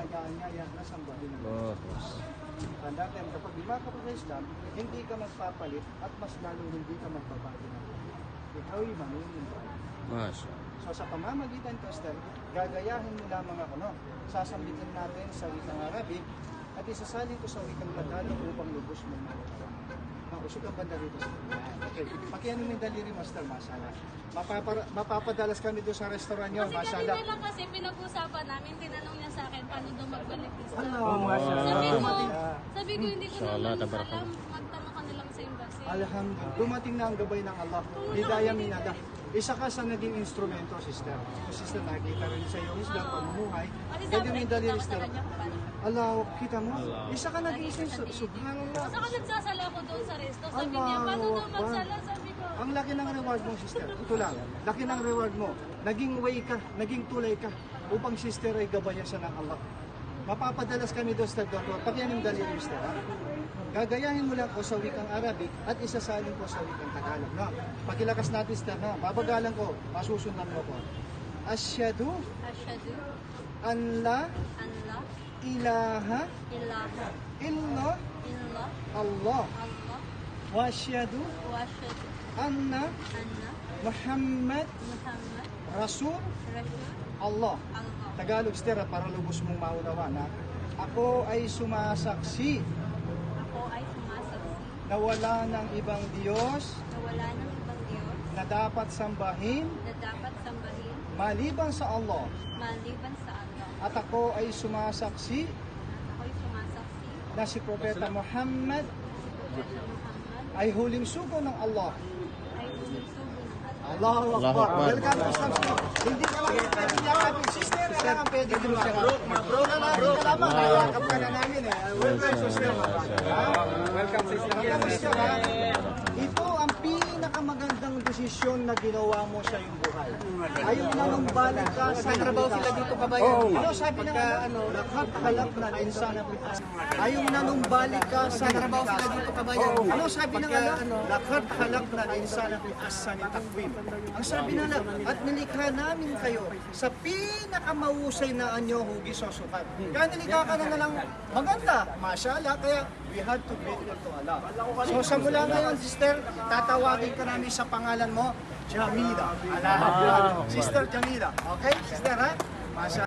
nag-aanyaya na sambahin ng Oh, Tanda natin, kapag lima ka pa sa Islam, hindi ka magpapalit at mas lalo hindi ka magbabago ng buhay. Ikaw ay manununod. Masya. So sa pamamagitan, Pastor, gagayahin mo lamang ako, no? Sasambitin natin sa wikang Arabic at isasalin ko sa wikang Tagalog upang lubos mo maunawa. Makusog ang banda rito sa okay. Pakiano mo yung daliri, Master, masala. Mapapadalas kami doon sa restaurant nyo, Kasi masala. kanina lang kasi pinag-usapan namin, tinanong niya sa akin paano daw magbalik Islam. Sabi ko hindi ko Inshallah, naman tabarak alam, magtanong ka na lang sa embassy. Alhamdulillah. Dumating na ang gabay ng Allah. Hidayah minada. Isa ka sa naging instrumento, sister. Sister, nakikita rin sa iyo Islam, pamumuhay. Kasi Pwede sabi mo yung ko daliri, sa sister. kanya kung paano. Allah, kita mo? Isa ka naging subhanallah. Saka nagsasala ko doon sa resto. Sabi Allah, niya, paano daw Akbar. magsala? Sabi ko, Ang laki ng reward mo, sister. Ito lang. Laki ng reward mo. Naging way ka, naging tulay ka upang sister ay gabayasan ng Allah. Mapapadalas kami doon sa doktor. Pakianim daliri, sister. Ha? Gagayahin mo lang ko sa wikang Arabic at isasalin ko sa wikang Tagalog. No? Pakilakas natin, sister. Na? Babagalan ko. Masusundan mo ko. Asyhadu Asyhadu an la an la ilaha ilaha illa illallah Allah. Allah Wa asyhadu wa asyhadu anna anna Muhammad Muhammad Rasul Rasul Allah. Allah. Tagalog, sister, para lubos mong maunawa na ako ay sumasaksi Ako ay sumasaksi na wala ng ibang Diyos na wala ng ibang Diyos na dapat sambahin na dapat sambahin maliban sa Allah. maliban sa Allah. At ako ay sumasaksi Ako ay sumasaksi na si Propeta Muhammad Propeta Muhammad ay huling sugo ng Allah. ay sumusugo ng Allah. Allahu Allahu Akbar. Akbar. Welcome to Islam. Hindi ka lang pwede yakapin. Sister, kailangan pwede mo siya. Bro, lamang. Nayakap ka na namin eh. Welcome, sister. Welcome, sister. Welcome, sister. Ito ang pinakamagandang desisyon na ginawa mo sa iyong buhay. Ayaw na nung balik ka sa trabaho sila dito, kabayan. Ano sabi ng lahat halap na insan. Ayaw na nung balik ka sa trabaho sila dito, kabayan. Ano sabi ng lahat halap na insan asa ni takwim. Ang sabi na lang, at nilikha namin kayo sa pinakamahusay na anyo hugi sosukat. Kaya nilikha ka na lang maganda, mashallah, kaya we had to grateful to Allah. So sa mula ngayon, sister, tatawagin ka namin sa pangalan mo, Jamila. Sister Jamila. Okay, sister ha? Mashallah.